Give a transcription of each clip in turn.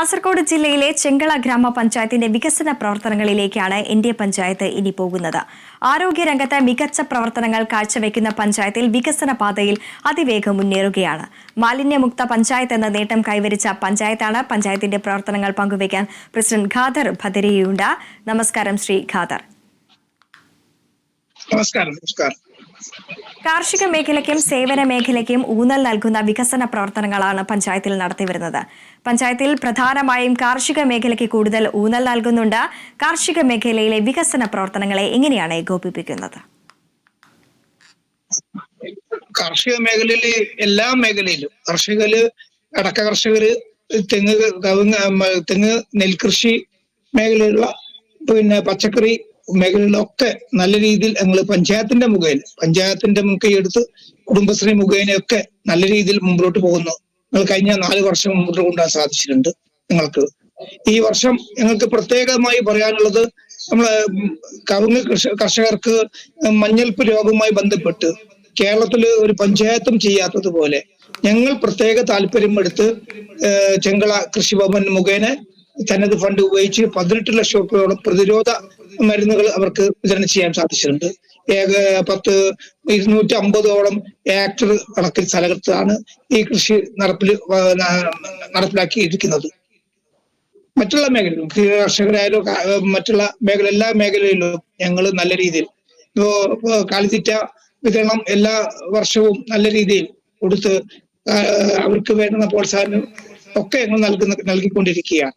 കാസർഗോഡ് ജില്ലയിലെ ചെങ്കള ഗ്രാമപഞ്ചായത്തിന്റെ വികസന പ്രവർത്തനങ്ങളിലേക്കാണ് എൻഡിഎ പഞ്ചായത്ത് ഇനി പോകുന്നത്. ആരോഗ്യരംഗത്ത് മികച്ച പ്രവർത്തനങ്ങൾ കാഴ്ചവെക്കുന്ന പഞ്ചായത്തിൽ വികസന പാതയിൽ അതിവേഗം മുന്നേറുകയാണ്. മാലിന്യമുക്ത പഞ്ചായത്ത് എന്ന നേട്ടം കൈവരിച്ച പഞ്ചായത്താണ്. പഞ്ചായത്തിന്റെ പ്രവർത്തനങ്ങൾ പങ്കുവയ്ക്കാൻ പ്രസിഡന്റ് ഖാദർ ഭദരിയുണ്ട്. നമസ്കാരം ശ്രീ ഖാദർ. നമസ്കാരം. കാർഷിക മേഖലയ്ക്കും സേവന മേഖലയ്ക്കും ഊന്നൽ നൽകുന്ന വികസന പ്രവർത്തനങ്ങളാണ് പഞ്ചായത്തിൽ നടത്തിവരുന്നത്. പഞ്ചായത്തിൽ പ്രധാനമായും കാർഷിക മേഖലയ്ക്ക് കൂടുതൽ ഊന്നൽ നൽകുന്നുണ്ട്. കാർഷിക മേഖലയിലെ വികസന പ്രവർത്തനങ്ങളെ എങ്ങനെയാണ് ഏകോപിപ്പിക്കുന്നത്? കാർഷിക മേഖലയില് എല്ലാ മേഖലയിലും അടക്ക കർഷകര്, തെങ്ങ്, നെൽകൃഷി മേഖലയിലുള്ള പച്ചക്കറി മേഖലകളിലൊക്കെ നല്ല രീതിയിൽ ഞങ്ങൾ പഞ്ചായത്തിന്റെ മുൻകൈയെടുത്ത് കുടുംബശ്രീ മുഖേനയൊക്കെ നല്ല രീതിയിൽ മുമ്പോട്ട് പോകുന്നു. ഞങ്ങൾ കഴിഞ്ഞ 4 വർഷം മുമ്പോട്ട് കൊണ്ടുപോകാൻ സാധിച്ചിട്ടുണ്ട്. ഞങ്ങൾക്ക് ഈ വർഷം ഞങ്ങൾക്ക് പ്രത്യേകമായി പറയാനുള്ളത്, നമ്മളെ കവുങ്ങ് കർഷകർക്ക് മഞ്ഞൾപ്പ് രോഗവുമായി ബന്ധപ്പെട്ട് കേരളത്തില് ഒരു പഞ്ചായത്തും ചെയ്യാത്തതുപോലെ ഞങ്ങൾ പ്രത്യേക താല്പര്യമെടുത്ത് ചെങ്കള കൃഷിഭവൻ മുഖേന തനത് ഫണ്ട് ഉപയോഗിച്ച് 18 ലക്ഷം രൂപയോളം പ്രതിരോധ മരുന്നുകൾ അവർക്ക് വിതരണം ചെയ്യാൻ സാധിച്ചിട്ടുണ്ട്. 250ഓളം ഏക്കർ കണക്കിൽ സ്ഥലത്താണ് ഈ കൃഷി നടപ്പിലാക്കിയിരിക്കുന്നത്. മറ്റുള്ള മേഖലകളും കർഷകരായാലും മറ്റുള്ള എല്ലാ മേഖലയിലും ഞങ്ങൾ നല്ല രീതിയിൽ കാലിത്തീറ്റ വിതരണം എല്ലാ വർഷവും നല്ല രീതിയിൽ കൊടുത്ത് അവർക്ക് വേണ്ടുന്ന പ്രോത്സാഹനം ഒക്കെ ഞങ്ങൾ നൽകിക്കൊണ്ടിരിക്കുകയാണ്.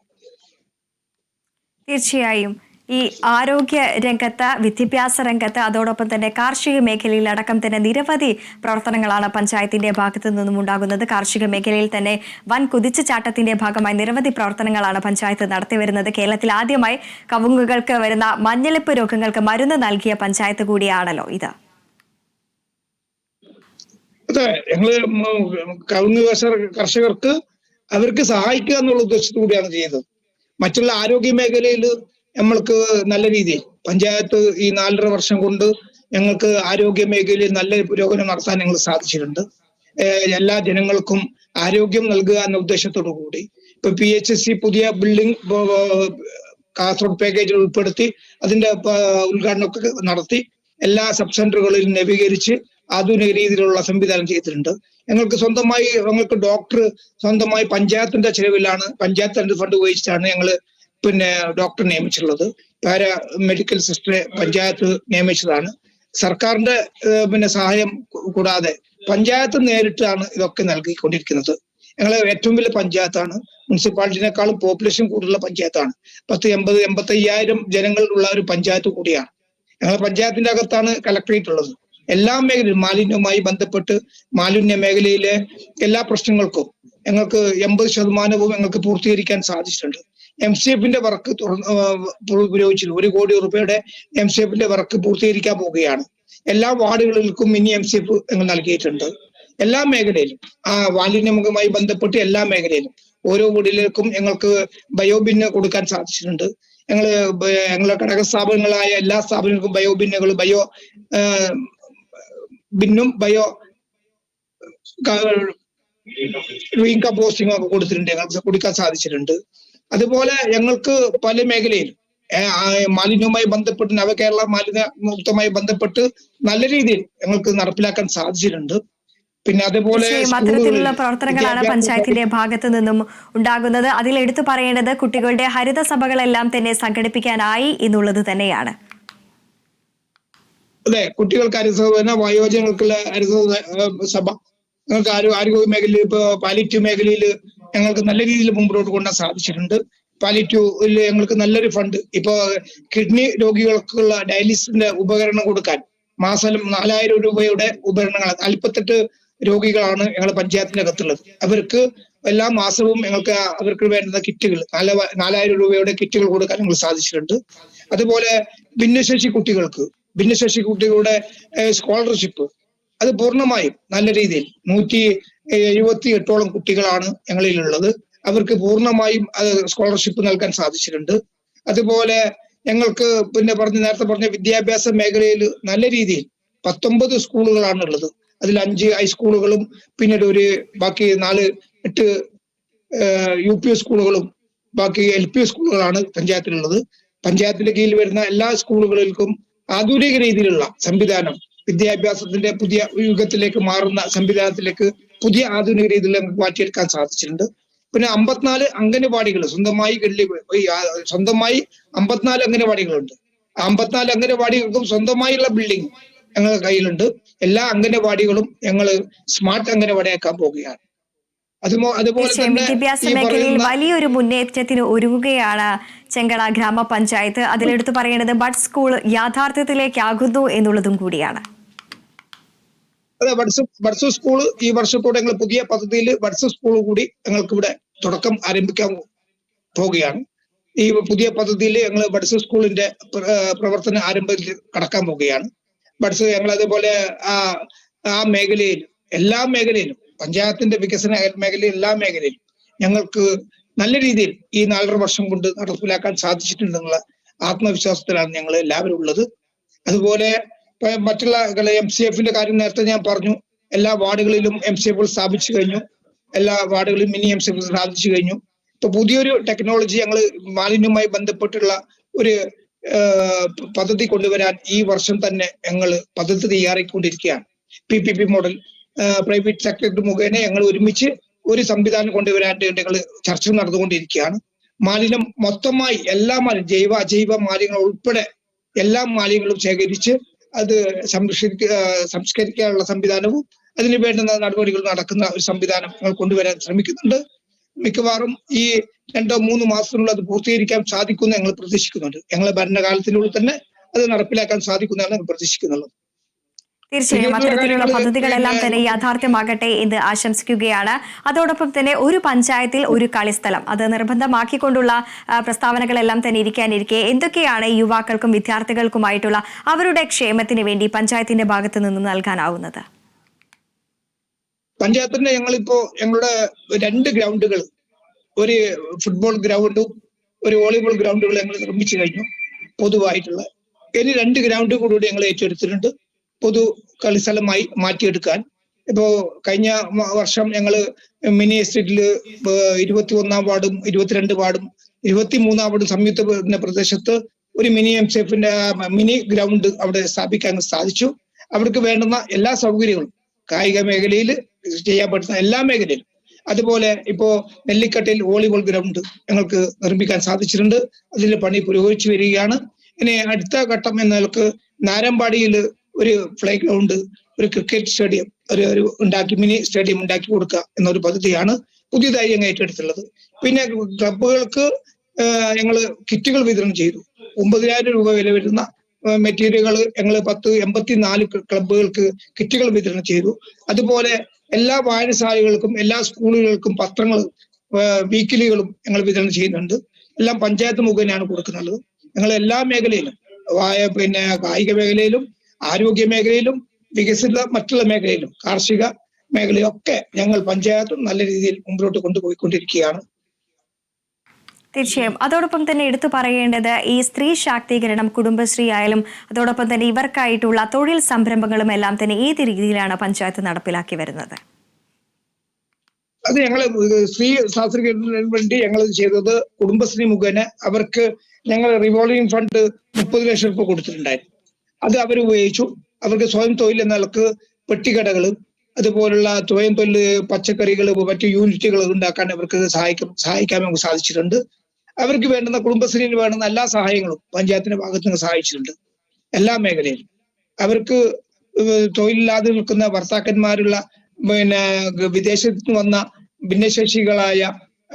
തീർച്ചയായും ഈ ആരോഗ്യ രംഗത്ത്, വിദ്യാഭ്യാസ രംഗത്ത്, അതോടൊപ്പം തന്നെ കാർഷിക മേഖലയിൽ അടക്കം തന്നെ നിരവധി പ്രവർത്തനങ്ങളാണ് പഞ്ചായത്തിന്റെ ഭാഗത്തു നിന്നും ഉണ്ടാകുന്നത്. കാർഷിക മേഖലയിൽ തന്നെ വൻ കുതിച്ചുചാട്ടത്തിന്റെ ഭാഗമായി നിരവധി പ്രവർത്തനങ്ങളാണ് പഞ്ചായത്ത് നടത്തിവരുന്നത്. കേരളത്തിൽ ആദ്യമായി കവുങ്ങുകൾക്ക് വരുന്ന മഞ്ഞളിപ്പ് രോഗങ്ങൾക്ക് മരുന്ന് നൽകിയ പഞ്ചായത്ത് കൂടിയാണല്ലോ ഇത്. അതെ, ഞങ്ങള് കവുങ്ങ് കർഷകർക്ക് അവർക്ക് സഹായിക്കുക എന്നുള്ള ഉദ്ദേശത്തോടു കൂടിയാണ് ചെയ്തത്. മറ്റുള്ള ആരോഗ്യ മേഖലയിൽ നമ്മൾക്ക് നല്ല രീതിയിൽ പഞ്ചായത്ത് ഈ 4.5 വർഷം കൊണ്ട് ഞങ്ങൾക്ക് ആരോഗ്യ മേഖലയിൽ നല്ല പുരോഗമനം നടത്താൻ ഞങ്ങൾ സാധിച്ചിട്ടുണ്ട്. എല്ലാ ജനങ്ങൾക്കും ആരോഗ്യം നൽകുക എന്ന ഉദ്ദേശത്തോടു കൂടി ഇപ്പൊ PHC പുതിയ ബിൽഡിംഗ് കാസർഗോഡ് പാക്കേജിൽ ഉൾപ്പെടുത്തി അതിന്റെ ഉദ്ഘാടനമൊക്കെ നടത്തി എല്ലാ സബ് സെന്ററുകളിലും നവീകരിച്ച് ആധുനിക രീതിയിലുള്ള സംവിധാനം ചെയ്തിട്ടുണ്ട്. ഞങ്ങൾക്ക് ഡോക്ടർ സ്വന്തമായി പഞ്ചായത്തിന്റെ ചെലവിലാണ്, പഞ്ചായത്ത് ഫണ്ട് ഉപയോഗിച്ചിട്ടാണ് ഞങ്ങള് ഡോക്ടർ നിയമിച്ചിട്ടുള്ളത്. പാരാമെഡിക്കൽ സിസ്റ്ററെ പഞ്ചായത്ത് നിയമിച്ചതാണ്. സർക്കാരിന്റെ സഹായം കൂടാതെ പഞ്ചായത്ത് നേരിട്ടാണ് ഇതൊക്കെ നൽകിക്കൊണ്ടിരിക്കുന്നത്. ഞങ്ങളെ ഏറ്റവും വലിയ പഞ്ചായത്താണ്. മുനിസിപ്പാലിറ്റിനേക്കാളും പോപ്പുലേഷൻ കൂടുതലുള്ള പഞ്ചായത്താണ്. 85,000 ജനങ്ങൾ ഉള്ള ഒരു പഞ്ചായത്ത് കൂടിയാണ്. ഞങ്ങളുടെ പഞ്ചായത്തിന്റെ അകത്താണ് കളക്ടറേറ്റ് ഉള്ളത്. എല്ലാ മേഖലയിലും മാലിന്യ മേഖലയിലെ എല്ലാ പ്രശ്നങ്ങൾക്കും ഞങ്ങൾക്ക് 80% ഞങ്ങൾക്ക് പൂർത്തീകരിക്കാൻ സാധിച്ചിട്ടുണ്ട്. MCFന്റെ വർക്ക് പുരോഗമിച്ചിട്ടുണ്ട്. 1 കോടി രൂപയുടെ MCFന്റെ വർക്ക് പൂർത്തീകരിക്കാൻ പോവുകയാണ്. എല്ലാ വാർഡുകളിലേക്കും മിനി MCF ഞങ്ങൾ നൽകിയിട്ടുണ്ട്. എല്ലാ മേഖലയിലും മാലിന്യമുഖമായി ബന്ധപ്പെട്ട് എല്ലാ മേഖലയിലും ഓരോ വീടിലേക്കും ഞങ്ങൾക്ക് ബയോബിന്ന് കൊടുക്കാൻ സാധിച്ചിട്ടുണ്ട്. ഞങ്ങളെ ഘടക സ്ഥാപനങ്ങളായ എല്ലാ സ്ഥാപനങ്ങൾക്കും ബയോബിന്നുകൾ ബിന്നും ബയോ റീകമ്പോസ്റ്റിംഗ് ഒക്കെ കൊടുക്കാൻ സാധിച്ചിട്ടുണ്ട്. അതുപോലെ ഞങ്ങൾക്ക് പല മേഖലയിലും മാലിന്യവുമായി ബന്ധപ്പെട്ട് നവകേരള മാലിന്യ മുക്തമായി ബന്ധപ്പെട്ട് നല്ല രീതിയിൽ ഞങ്ങൾക്ക് നടപ്പിലാക്കാൻ സാധിച്ചിട്ടുണ്ട്. പിന്നെ അതുപോലെ അത്തരത്തിലുള്ള പ്രവർത്തനങ്ങളാണ് പഞ്ചായത്തിന്റെ ഭാഗത്തു നിന്നും ഉണ്ടാകുന്നത്. അതിൽ എടുത്തു പറയേണ്ടത് കുട്ടികളുടെ ഹരിത സഭകളെല്ലാം തന്നെ സംഘടിപ്പിക്കാനായി എന്നുള്ളത് തന്നെയാണ്. അതെ, കുട്ടികൾക്ക് ഹരിതസഭ, വയോജനങ്ങൾക്കുള്ള ഹരിത സഭ, ഞങ്ങൾക്ക് ആരോഗ്യ മേഖലയിൽ ഇപ്പൊ പാലിറ്റീവ് മേഖലയിൽ ഞങ്ങൾക്ക് നല്ല രീതിയിൽ മുമ്പോട്ട് കൊണ്ടുപോകാൻ സാധിച്ചിട്ടുണ്ട്. പാലിറ്റീവിൽ ഞങ്ങൾക്ക് നല്ലൊരു ഫണ്ട്, ഇപ്പൊ കിഡ്നി രോഗികൾക്കുള്ള ഡയാലിസിന്റെ ഉപകരണം കൊടുക്കാൻ മാസം 4,000 രൂപയുടെ ഉപകരണങ്ങൾ 48 രോഗികളാണ് ഞങ്ങളുടെ പഞ്ചായത്തിന്റെ അകത്തുള്ളത്. അവർക്ക് എല്ലാ മാസവും ഞങ്ങൾക്ക് അവർക്ക് വേണ്ടുന്ന കിറ്റുകൾ 4,000 രൂപയുടെ കിറ്റുകൾ കൊടുക്കാൻ ഞങ്ങൾ സാധിച്ചിട്ടുണ്ട്. അതുപോലെ ഭിന്നശേഷി കുട്ടികളുടെ സ്കോളർഷിപ്പ് അത് പൂർണ്ണമായും നല്ല രീതിയിൽ 178ഓളം കുട്ടികളാണ് ഞങ്ങളിലുള്ളത്. അവർക്ക് പൂർണ്ണമായും സ്കോളർഷിപ്പ് നൽകാൻ സാധിച്ചിട്ടുണ്ട്. അതുപോലെ ഞങ്ങൾക്ക് നേരത്തെ പറഞ്ഞ വിദ്യാഭ്യാസ മേഖലയിൽ നല്ല രീതിയിൽ 19 സ്കൂളുകളാണ് ഉള്ളത്. അതിൽ 5 ഹൈസ്കൂളുകളും പിന്നീട് ബാക്കി 8 UP സ്കൂളുകളും ബാക്കി LP സ്കൂളുകളാണ് പഞ്ചായത്തിലുള്ളത്. പഞ്ചായത്തിന്റെ കീഴിൽ വരുന്ന എല്ലാ സ്കൂളുകളിലും ആധുനിക രീതിയിലുള്ള സംവിധാനം, വിദ്യാഭ്യാസത്തിന്റെ പുതിയ യുഗത്തിലേക്ക് മാറുന്ന സംവിധാനത്തിലേക്ക് പുതിയ ആധുനിക രീതിയിൽ നമുക്ക് മാറ്റിയെടുക്കാൻ സാധിച്ചിട്ടുണ്ട്. പിന്നെ 54 അംഗനവാടികൾ സ്വന്തമായി 54 അംഗനവാടികളുണ്ട്. 54 അംഗനവാടികൾക്കും സ്വന്തമായുള്ള ബിൽഡിംഗ് ഞങ്ങളുടെ കയ്യിലുണ്ട്. എല്ലാ അംഗനവാടികളും ഞങ്ങൾ സ്മാർട്ട് അംഗനവാടിയാക്കാൻ പോവുകയാണ്. അതുപോലെ തന്നെ വിദ്യാഭ്യാസ ഈ മേഖലയിൽ പറയുന്ന വലിയൊരു മുന്നേറ്റത്തിന് ഒരുങ്ങുകയാണ് ചെങ്കള ഗ്രാമപഞ്ചായത്ത്. അതിലെടുത്ത് പറയേണ്ടത് ബഡ് സ്കൂൾ യാഥാർത്ഥ്യത്തിലേക്കാകുന്നു എന്നുള്ളതും കൂടിയാണ്. അതെ, ബഡ്സ് സ്കൂൾ ഈ വർഷത്തോടെ ഞങ്ങൾ പുതിയ പദ്ധതിയിൽ ബഡ്സ് സ്കൂൾ കൂടി ഞങ്ങൾക്ക് ഇവിടെ തുടക്കം ആരംഭിക്കാൻ പോവുകയാണ്. ഈ പുതിയ പദ്ധതിയിൽ ഞങ്ങൾ ബഡ്സ് സ്കൂളിന്റെ പ്രവർത്തന ആരംഭത്തിൽ കടക്കാൻ പോവുകയാണ്. ബഡ്സ് ഞങ്ങൾ അതേപോലെ ആ മേഖലയിൽ എല്ലാ മേഖലയിലും പഞ്ചായത്തിന്റെ വികസന മേഖലയിൽ എല്ലാ മേഖലയിലും ഞങ്ങൾക്ക് നല്ല രീതിയിൽ ഈ 4.5 വർഷം കൊണ്ട് നടപ്പിലാക്കാൻ സാധിച്ചിട്ടുണ്ടെന്നുള്ള ആത്മവിശ്വാസത്തിലാണ് ഞങ്ങൾ എല്ലാവരും ഉള്ളത്. അതുപോലെ മറ്റുള്ള MCFന്റെ കാര്യം നേരത്തെ ഞാൻ പറഞ്ഞു. എല്ലാ വാർഡുകളിലും MCF സ്ഥാപിച്ചു കഴിഞ്ഞു. എല്ലാ വാർഡുകളിലും മിനി MCF സ്ഥാപിച്ചു കഴിഞ്ഞു. ഇപ്പൊ പുതിയൊരു ടെക്നോളജി ഞങ്ങൾ മാലിന്യവുമായി ബന്ധപ്പെട്ടുള്ള ഒരു പദ്ധതി കൊണ്ടുവരാൻ ഈ വർഷം തന്നെ ഞങ്ങൾ പദ്ധതി തയ്യാറാക്കിക്കൊണ്ടിരിക്കുകയാണ്. PPP മോഡൽ പ്രൈവറ്റ് സെക്ടർ മുഖേന ഞങ്ങൾ ഒരുമിച്ച് ഒരു സംവിധാനം കൊണ്ടുവരാനായിട്ട് ഞങ്ങൾ ചർച്ച നടന്നുകൊണ്ടിരിക്കുകയാണ്. മാലിന്യം മൊത്തമായി എല്ലാ ജൈവ അജൈവ മാലിന്യങ്ങൾ ഉൾപ്പെടെ എല്ലാ മാലിന്യങ്ങളും ശേഖരിച്ച് അത് സംസ്കരിക്കാനുള്ള സംവിധാനവും അതിന് വേണ്ടുന്ന നടപടികൾ നടക്കുന്ന ഒരു സംവിധാനം ഞങ്ങൾ കൊണ്ടുവരാൻ ശ്രമിക്കുന്നുണ്ട്. മിക്കവാറും ഈ 2-3 മാസത്തിനുള്ളിൽ അത് പൂർത്തീകരിക്കാൻ സാധിക്കുമെന്ന് ഞങ്ങൾ പ്രതീക്ഷിക്കുന്നുണ്ട്. ഞങ്ങളെ ഭരണകാലത്തിനുള്ളിൽ തന്നെ അത് നടപ്പിലാക്കാൻ സാധിക്കുന്നതാണ് ഞങ്ങൾ പ്രതീക്ഷിക്കുന്നത്. തീർച്ചയായും അത്തരത്തിലുള്ള പദ്ധതികളെല്ലാം തന്നെ യാഥാർത്ഥ്യമാകട്ടെ എന്ന് ആശംസിക്കുകയാണ്. അതോടൊപ്പം തന്നെ ഒരു പഞ്ചായത്തിൽ ഒരു കളിസ്ഥലം അത് നിർബന്ധമാക്കിക്കൊണ്ടുള്ള പ്രസ്താവനകളെല്ലാം തന്നെ ഇരിക്കാനിരിക്കെ എന്തൊക്കെയാണ് യുവാക്കൾക്കും വിദ്യാർത്ഥികൾക്കുമായിട്ടുള്ള അവരുടെ ക്ഷേമത്തിന് വേണ്ടി പഞ്ചായത്തിന്റെ ഭാഗത്ത് നിന്ന് നൽകാനാവുന്നത്? പഞ്ചായത്തിന്റെ ഞങ്ങളിപ്പോ ഞങ്ങളുടെ 2 ഗ്രൗണ്ടുകൾ, ഒരു ഫുട്ബോൾ ഗ്രൗണ്ടും ഒരു വോളിബോൾ ഗ്രൗണ്ടുകൾ ഞങ്ങൾ നിർമ്മിച്ചു കഴിഞ്ഞു പൊതുവായിട്ടുള്ള. ഇനി 2 ഗ്രൗണ്ട് കൂടി ഞങ്ങൾ ഏറ്റെടുത്തിട്ടുണ്ട് പൊതു കളിസ്ഥലമായി മാറ്റിയെടുക്കാൻ. ഇപ്പോ കഴിഞ്ഞ വർഷം ഞങ്ങൾ മിനി എസ്റ്റേറ്റിൽ 21-ാം വാർഡും 22 വാർഡും 23-ാം വാർഡും സംയുക്ത പ്രദേശത്ത് ഒരു മിനി MCFന്റെ മിനി ഗ്രൗണ്ട് അവിടെ സ്ഥാപിക്കാൻ സാധിച്ചു. അവർക്ക് വേണ്ടുന്ന എല്ലാ സൗകര്യങ്ങളും കായിക മേഖലയിൽ ചെയ്യാൻ പറ്റുന്ന എല്ലാ മേഖലയിലും, അതുപോലെ ഇപ്പോ നെല്ലിക്കട്ടയിൽ വോളിബോൾ ഗ്രൗണ്ട് ഞങ്ങൾക്ക് നിർമ്മിക്കാൻ സാധിച്ചിട്ടുണ്ട്. അതിന്റെ പണി പുരോഗമിച്ചു വരികയാണ്. ഇനി അടുത്ത ഘട്ടം എന്ന നിലക്ക് നാരമ്പാടിയിൽ ഒരു പ്ലേ ഗ്രൗണ്ട്, ഒരു ക്രിക്കറ്റ് സ്റ്റേഡിയം ഒരു മിനി സ്റ്റേഡിയം ഉണ്ടാക്കി കൊടുക്കുക എന്നൊരു പദ്ധതിയാണ് പുതിയതായി ഞങ്ങൾ ഏറ്റെടുത്തുള്ളത്. പിന്നെ ക്ലബുകൾക്ക് ഞങ്ങൾ കിറ്റുകൾ വിതരണം ചെയ്തു. 9,000 രൂപ വില വരുന്ന മെറ്റീരിയലുകൾ ഞങ്ങൾ 84 ക്ലബുകൾക്ക് കിറ്റുകൾ വിതരണം ചെയ്തു. അതുപോലെ എല്ലാ വായനശാലകൾക്കും എല്ലാ സ്കൂളുകൾക്കും പത്രങ്ങളും വീക്കിലികളും ഞങ്ങൾ വിതരണം ചെയ്യുന്നുണ്ട്. എല്ലാം പഞ്ചായത്ത് മുഖേനയാണ് കൊടുക്കുന്നത്. ഞങ്ങൾ എല്ലാ മേഖലയിലും കായിക മേഖലയിലും ആരോഗ്യ മേഖലയിലും വികസിത മറ്റുള്ള മേഖലയിലും കാർഷിക മേഖലയും ഒക്കെ ഞങ്ങൾ പഞ്ചായത്തും നല്ല രീതിയിൽ മുമ്പോട്ട് കൊണ്ടുപോയിക്കൊണ്ടിരിക്കുകയാണ്. തീർച്ചയായും അതോടൊപ്പം തന്നെ എടുത്തു പറയേണ്ടത് ഈ സ്ത്രീ ശാക്തീകരണം, കുടുംബശ്രീ ആയാലും അതോടൊപ്പം തന്നെ ഇവർക്കായിട്ടുള്ള തൊഴിൽ സംരംഭങ്ങളും എല്ലാം തന്നെ ഏത് രീതിയിലാണ് പഞ്ചായത്ത് നടപ്പിലാക്കി വരുന്നത്? അത് ഞങ്ങൾ സ്ത്രീ ശാക്തീകരണത്തിന് വേണ്ടി ഞങ്ങൾ ചെയ്തത് കുടുംബശ്രീ മുഖേന അവർക്ക് ഞങ്ങൾ റിവോൾവിംഗ് ഫണ്ട് 30 ലക്ഷം രൂപ കൊടുത്തിട്ടുണ്ടായിരുന്നു. അത് അവർ ഉപയോഗിച്ചു. അവർക്ക് സ്വയം തൊഴിൽ എന്ന നിലക്ക് പെട്ടിക്കടകൾ, അതുപോലുള്ള സ്വയം തൊഴിൽ പച്ചക്കറികൾ, മറ്റു യൂണിറ്റുകൾ ഉണ്ടാക്കാൻ അവർക്ക് സഹായിക്കാൻ നമുക്ക് സാധിച്ചിട്ടുണ്ട്. അവർക്ക് വേണ്ടുന്ന കുടുംബശ്രീയിൽ വേണ്ടുന്ന എല്ലാ സഹായങ്ങളും പഞ്ചായത്തിന്റെ ഭാഗത്ത് നിന്ന് സഹായിച്ചിട്ടുണ്ട്. എല്ലാ മേഖലയിലും അവർക്ക് തൊഴിലില്ലാതെ നിൽക്കുന്ന ഭർത്താക്കന്മാരുള്ള വിദേശത്ത് നിന്ന് വന്ന ഭിന്നശേഷികളായ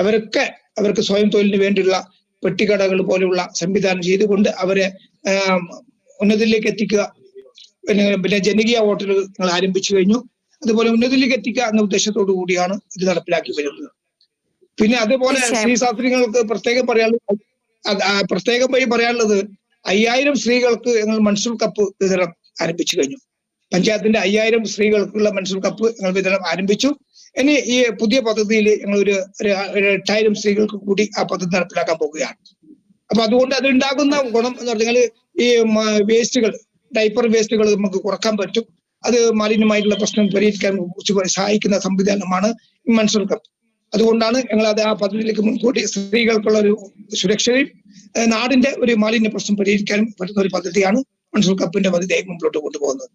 അവർക്ക് സ്വയം തൊഴിലിന് വേണ്ടിയുള്ള പെട്ടിക്കടകൾ പോലെയുള്ള സംവിധാനം ചെയ്തുകൊണ്ട് അവരെ ഉന്നതിയിലേക്ക് എത്തിക്കുക. പിന്നെ ജനകീയ ഹോട്ടലുകൾ ഞങ്ങൾ ആരംഭിച്ചു കഴിഞ്ഞു. അതുപോലെ ഉന്നതിയിലേക്ക് എത്തിക്കുക എന്ന ഉദ്ദേശത്തോടു കൂടിയാണ് ഇത് നടപ്പിലാക്കി വരുന്നത്. പിന്നെ അതുപോലെ സ്ത്രീ ശാസ്ത്രികൾക്ക് പ്രത്യേകമായി പറയാനുള്ളത് 5000 സ്ത്രീകൾക്ക് ഞങ്ങൾ മൻസൂർ കപ്പ് വിതരണം ആരംഭിച്ചു കഴിഞ്ഞു. പഞ്ചായത്തിന്റെ 5000 സ്ത്രീകൾക്കുള്ള മൻസൂർ കപ്പ് ഞങ്ങൾ വിതരണം ആരംഭിച്ചു. ഇനി ഈ പുതിയ പദ്ധതിയിൽ ഞങ്ങൾ ഒരു 8000 സ്ത്രീകൾക്ക് കൂടി ആ പദ്ധതി നടപ്പിലാക്കാൻ പോകുകയാണ്. അപ്പൊ അതുകൊണ്ട് അതുണ്ടാകുന്ന ഗുണം എന്ന് പറഞ്ഞാൽ ഈ വേസ്റ്റുകൾ, ഡൈപ്പർ വേസ്റ്റുകൾ നമുക്ക് കുറക്കാൻ പറ്റും. അത് മാലിന്യമായിട്ടുള്ള പ്രശ്നം പരിഹരിക്കാൻ സഹായിക്കുന്ന സംവിധാനമാണ് മൻസൂർ കപ്പ്. അതുകൊണ്ടാണ് ഞങ്ങൾ അത് ആ പദ്ധതിയിലേക്ക് മുൻകൂട്ടി സ്ത്രീകൾക്കുള്ള ഒരു സുരക്ഷയും നാടിന്റെ ഒരു മാലിന്യ പ്രശ്നം പരിഹരിക്കാനും പറ്റുന്ന ഒരു പദ്ധതിയാണ് മൺസൂൺ കപ്പിന്റെ പദ്ധതിയായി മുമ്പോട്ട് കൊണ്ടുപോകുന്നത്.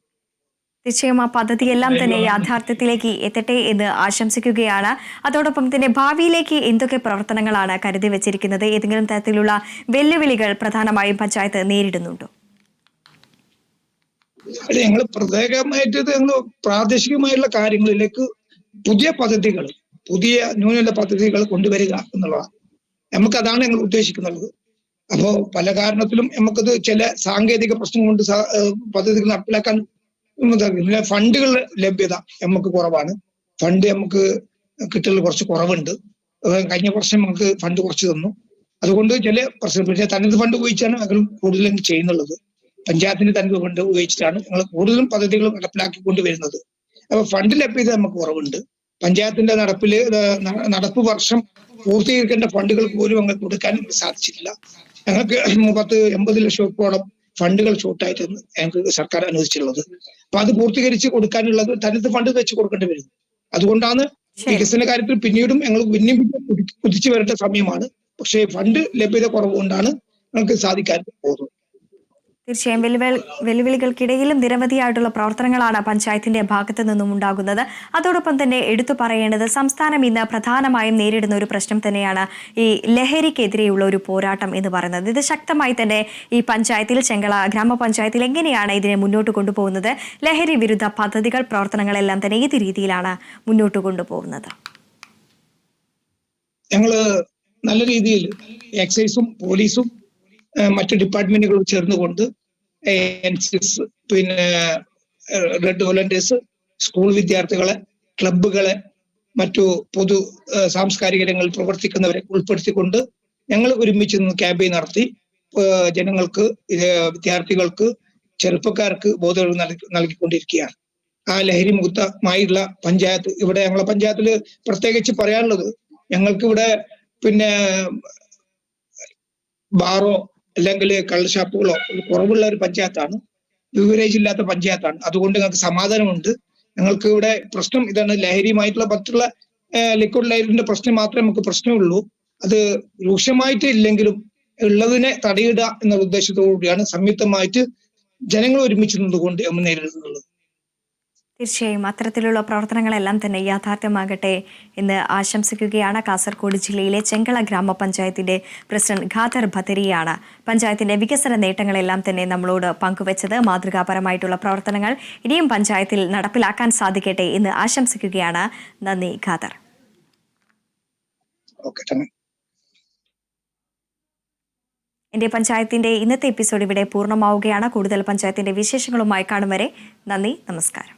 തീർച്ചയായും ആ പദ്ധതിയെല്ലാം തന്നെ യാഥാർത്ഥ്യത്തിലേക്ക് എത്തട്ടെ എന്ന് ആശംസിക്കുകയാണ്. അതോടൊപ്പം തന്നെ ഭാവിയിലേക്ക് എന്തൊക്കെ പ്രവർത്തനങ്ങളാണ് കരുതി വെച്ചിരിക്കുന്നത്? ഏതെങ്കിലും തരത്തിലുള്ള വെല്ലുവിളികൾ പ്രധാനമായും പഞ്ചായത്ത് നേരിടുന്നുണ്ടോ? ഞങ്ങൾ പ്രത്യേകമായിട്ട് ഞങ്ങൾ പ്രാദേശികമായുള്ള കാര്യങ്ങളിലേക്ക് പുതിയ പദ്ധതികൾ, പുതിയ ന്യൂനത പദ്ധതികൾ കൊണ്ടുവരിക എന്നുള്ളതാണ്. നമുക്കതാണ് ഞങ്ങൾ ഉദ്ദേശിക്കുന്നത്. അപ്പോ പല കാരണത്തിലും നമുക്കത് ചില സാങ്കേതിക പ്രശ്നം കൊണ്ട് പദ്ധതികൾ നടപ്പിലാക്കാൻ ഫണ്ടുകളുടെ ലഭ്യത നമുക്ക് കുറവാണ്. ഫണ്ട് നമുക്ക് കിട്ടൽ കുറച്ച് കുറവുണ്ട്. കഴിഞ്ഞ വർഷം നമുക്ക് ഫണ്ട് കുറച്ച് തന്നു. അതുകൊണ്ട് ചില പ്രശ്നം, പിന്നെ തനത് ഫണ്ട് ഉപയോഗിച്ചാണ് ഞങ്ങൾ കൂടുതലും ചെയ്യുന്നുള്ളത്. പഞ്ചായത്തിന്റെ തനത് ഫണ്ട് ഉപയോഗിച്ചിട്ടാണ് ഞങ്ങൾ കൂടുതലും പദ്ധതികൾ നടപ്പിലാക്കിക്കൊണ്ട് വരുന്നത്. അപ്പൊ ഫണ്ട് ലഭ്യത നമുക്ക് കുറവുണ്ട്. പഞ്ചായത്തിന്റെ നടപ്പ് വർഷം പൂർത്തീകരിക്കേണ്ട ഫണ്ടുകൾ പോലും ഞങ്ങൾക്ക് കൊടുക്കാൻ സാധിച്ചിട്ടില്ല. ഞങ്ങൾക്ക് 80 ലക്ഷത്തോളം ഫണ്ടുകൾ ഷോർട്ടായിട്ട് ഞങ്ങൾക്ക് സർക്കാർ അനുവദിച്ചിട്ടുള്ളത്. അപ്പൊ അത് പൂർത്തീകരിച്ച് കൊടുക്കാനുള്ളത് തനത് ഫണ്ട് വെച്ച് കൊടുക്കേണ്ടി വരും. അതുകൊണ്ടാണ് വികസന കാര്യത്തിൽ പിന്നീടും ഞങ്ങൾ കുതിച്ചു വരേണ്ട സമയമാണ്. പക്ഷേ ഫണ്ട് ലഭ്യത കുറവുകൊണ്ടാണ് ഞങ്ങൾക്ക് സാധിക്കാൻ പോകുന്നത്. തീർച്ചയായും വെല്ലുവിളികൾക്കിടയിലും നിരവധിയായിട്ടുള്ള പ്രവർത്തനങ്ങളാണ് പഞ്ചായത്തിന്റെ ഭാഗത്തു നിന്നും ഉണ്ടാകുന്നത്. അതോടൊപ്പം തന്നെ എടുത്തു പറയേണ്ടത്, സംസ്ഥാനം ഇന്ന് പ്രധാനമായും നേരിടുന്ന ഒരു പ്രശ്നം തന്നെയാണ് ഈ ലഹരിക്കെതിരെയുള്ള ഒരു പോരാട്ടം എന്ന് പറയുന്നത്. ഇത് ശക്തമായി തന്നെ ഈ പഞ്ചായത്തിൽ, ചെങ്കള ഗ്രാമപഞ്ചായത്തിൽ എങ്ങനെയാണ് ഇതിനെ മുന്നോട്ട് കൊണ്ടുപോകുന്നത്? ലഹരി വിരുദ്ധ പദ്ധതികൾ, പ്രവർത്തനങ്ങളെല്ലാം തന്നെ ഏത് രീതിയിലാണ് മുന്നോട്ട് കൊണ്ടുപോകുന്നത്? ഞങ്ങള് നല്ല രീതിയിൽ എക്സൈസും പോലീസും മറ്റു ഡിപ്പാർട്ട്മെന്റുകളും ചേർന്നുകൊണ്ട് NCS, പിന്നെ റെഡ് വോളണ്ടിയേഴ്സ്, സ്കൂൾ വിദ്യാർത്ഥികളെ, ക്ലബ്ബുകളെ, മറ്റു പൊതു സാംസ്കാരിക രംഗങ്ങളിൽ പ്രവർത്തിക്കുന്നവരെ ഉൾപ്പെടുത്തിക്കൊണ്ട് ഞങ്ങൾ ഒരുമിച്ച് നിന്ന് ക്യാമ്പയിൻ നടത്തി ജനങ്ങൾക്ക്, വിദ്യാർത്ഥികൾക്ക്, ചെറുപ്പക്കാർക്ക് ബോധവൽക്കരണം നൽകിക്കൊണ്ടിരിക്കുകയാണ്. ആ ലഹരി മുക്തമായുള്ള പഞ്ചായത്ത് ഇവിടെ ഞങ്ങളെ പഞ്ചായത്തിൽ പ്രത്യേകിച്ച് പറയാനുള്ളത്, ഞങ്ങൾക്കിവിടെ പിന്നെ ബാറോ അല്ലെങ്കിൽ കള്ളുഷാപ്പുകളോ കുറവുള്ള ഒരു പഞ്ചായത്താണ്. ബിവറേജ് ഇല്ലാത്ത പഞ്ചായത്താണ്. അതുകൊണ്ട് ഞങ്ങൾക്ക് സമാധാനമുണ്ട്. ഞങ്ങൾക്ക് ഇവിടെ പ്രശ്നം ഇതാണ്, ലഹരിയുമായിട്ടുള്ള മറ്റുള്ള ലിക്വിഡ് ലഹരിന്റെ പ്രശ്നം മാത്രമേ നമുക്ക് പ്രശ്നമുള്ളൂ. അത് രൂക്ഷമായിട്ട് ഇല്ലെങ്കിലും ഉള്ളതിനെ തടയിടുക എന്നുള്ള ഉദ്ദേശത്തോടു കൂടിയാണ് സംയുക്തമായിട്ട് ജനങ്ങൾ ഒരുമിച്ച് നിന്നുകൊണ്ട് നമ്മൾ നേരിടുന്നുള്ളത്. തീർച്ചയായും അത്തരത്തിലുള്ള പ്രവർത്തനങ്ങളെല്ലാം തന്നെ യാഥാർത്ഥ്യമാകട്ടെ എന്ന് ആശംസിക്കുകയാണ്. കാസർഗോഡ് ജില്ലയിലെ ചെങ്കള ഗ്രാമപഞ്ചായത്തിന്റെ പ്രസിഡന്റ് ഖാദർ ബദരിയാണ് പഞ്ചായത്തിന്റെ വികസന നേട്ടങ്ങളെല്ലാം തന്നെ നമ്മളോട് പങ്കുവച്ചത്. മാതൃകാപരമായിട്ടുള്ള പ്രവർത്തനങ്ങൾ ഇനിയും പഞ്ചായത്തിൽ നടപ്പിലാക്കാൻ സാധിക്കട്ടെ എന്ന് ആശംസിക്കുകയാണ്. നന്ദി ഖാദർ. എൻ്റെ പഞ്ചായത്തിന്റെ ഇന്നത്തെ എപ്പിസോഡ് ഇവിടെ പൂർണ്ണമാവുകയാണ്. കൂടുതൽ പഞ്ചായത്തിന്റെ വിശേഷങ്ങളുമായി കാണും വരെ നന്ദി, നമസ്കാരം.